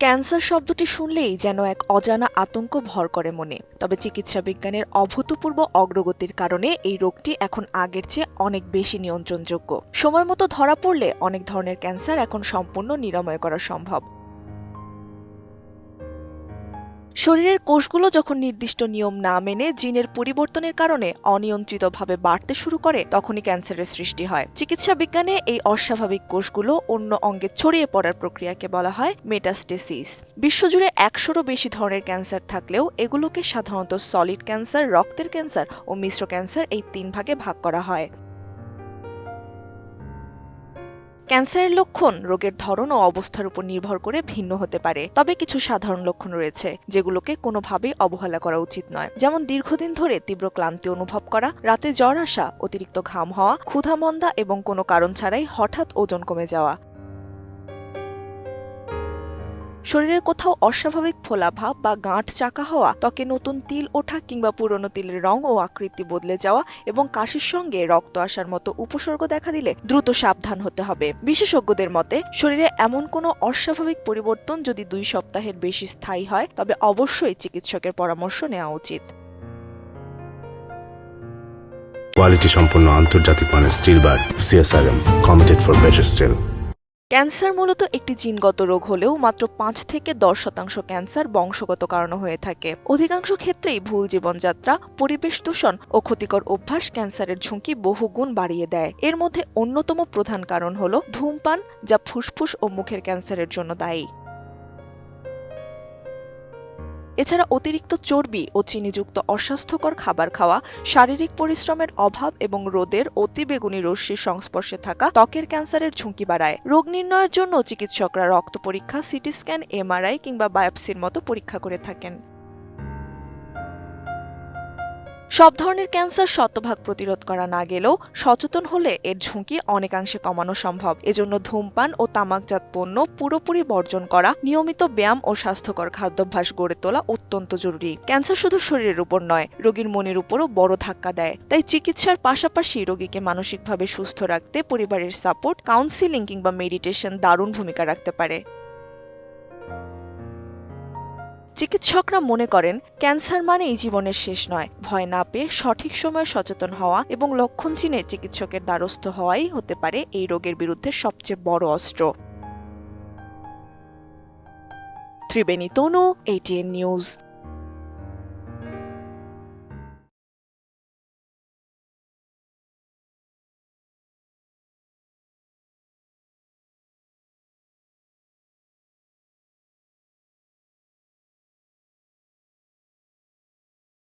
Cancer শব্দটি শুনলেই যেন এক অজানা আতঙ্ক ভর করে মনে। তবে চিকিৎসা বিজ্ঞানের অভূতপূর্ব অগ্রগতির কারণে এই রোগটি এখন আগের চেয়ে অনেক বেশি নিয়ন্ত্রণযোগ্য। সময় মতো ধরা পড়লে অনেক ধরনের ক্যান্সার এখন সম্পূর্ণ নিরাময় করা সম্ভব। শরীরের কোষগুলো যখন নির্দিষ্ট নিয়ম না মেনে জিনের পরিবর্তনের কারণে অনিয়ন্ত্রিতভাবে বাড়তে শুরু করে, তখনই ক্যান্সারের সৃষ্টি হয়। চিকিৎসা বিজ্ঞানে এই অস্বাভাবিক কোষগুলো অন্য অঙ্গে ছড়িয়ে পড়ার প্রক্রিয়াকে বলা হয় মেটাস্টেসিস। বিশ্বজুড়ে ১০০রও বেশি ধরনের ক্যান্সার থাকলেও এগুলোকে সাধারণত সলিড ক্যান্সার, রক্তের ক্যান্সার ও মিশ্র ক্যান্সার এই ৩ ভাগে ভাগ করা হয়। ক্যান্সারের লক্ষণ রোগের ধরন ও অবস্থার উপর নির্ভর করে ভিন্ন হতে পারে। তবে কিছু সাধারণ লক্ষণ রয়েছে যেগুলোকে কোনোভাবেই অবহেলা করা উচিত নয়। যেমন দীর্ঘদিন ধরে তীব্র ক্লান্তি অনুভব করা, রাতে জ্বর আসা, অতিরিক্ত ঘাম হওয়া, ক্ষুধামন্দা এবং কোনো কারণ ছাড়াই হঠাৎ ওজন কমে যাওয়া। শরীরের কোথাও অস্বাভাবিক ফোলাভাব বা গাঁট চাকা হওয়া, ত্বকে নতুন তিল ওঠা কিংবা পুরনো তিলের রং ও আকৃতি বদলে যাওয়া এবং কাশির সঙ্গে রক্ত আসার মতো উপসর্গ দেখা দিলে দ্রুত সাবধান হতে হবে। বিশেষজ্ঞদের মতে, শরীরে এমন কোনো অস্বাভাবিক পরিবর্তন যদি ২ সপ্তাহের বেশি স্থায়ী হয়, তবে অবশ্যই চিকিৎসকের পরামর্শ নেওয়া উচিত। কোয়ালিটি সম্পন্ন আন্তর্জাতিক মানের still bar CSRM, committed for better still. Cancer মূলত একটি জিনগত রোগ হলেও মাত্র ৫ থেকে ১০% ক্যান্সার বংশগত কারণে হয়ে থাকে। অধিকাংশ ক্ষেত্রেই ভুল জীবনযাত্রা, পরিবেশ দূষণ ও ক্ষতিকর অভ্যাস ক্যান্সারের ঝুঁকি বহুগুণ বাড়িয়ে দেয়। এর মধ্যে অন্যতম প্রধান কারণ হল ধূমপান, যা ফুসফুস ও মুখের ক্যান্সারের জন্য দায়ী। এছাড়া অতিরিক্ত চর্বি ও চিনিযুক্ত অস্বাস্থ্যকর খাবার খাওয়া, শারীরিক পরিশ্রমের অভাব এবং রোদের অতিবেগুনি রশ্মির সংস্পর্শে থাকা ত্বকের ক্যান্সারের ঝুঁকি বাড়ায়। রোগ নির্ণয়ের জন্য চিকিৎসকরা রক্ত পরীক্ষা, সিটি স্ক্যান, MRI কিংবা বায়োপসির মতো পরীক্ষা করে থাকেন। সব ধরনের ক্যান্সার শতভাগ প্রতিরোধ করা না গেলেও সচেতন হলে এর ঝুঁকি অনেকাংশে কমানো সম্ভব। এজন্য ধূমপান ও তামাকজাত পণ্য পুরোপুরি বর্জন করা, নিয়মিত ব্যায়াম ও স্বাস্থ্যকর খাদ্যাভ্যাস গড়ে তোলা অত্যন্ত জরুরি। ক্যান্সার শুধু শরীরের উপর নয়, রোগীর মনের উপরও বড় ধাক্কা দেয়। তাই চিকিৎসার পাশাপাশি রোগীকে মানসিকভাবে সুস্থ রাখতে পরিবারের সাপোর্ট, কাউন্সিলিং কিংবা মেডিটেশন দারুণ ভূমিকা রাখতে পারে। চিকিৎসকরা মনে করেন, ক্যান্সার মানেই জীবনের শেষ নয়। ভয় না পেয়ে সঠিক সময়ে সচেতন হওয়া এবং লক্ষণ চিনে চিকিৎসকের দ্বারস্থ হওয়াই হতে পারে এই রোগের বিরুদ্ধে সবচেয়ে বড় অস্ত্র। ত্রিবেণী তনু, ATN নিউজ।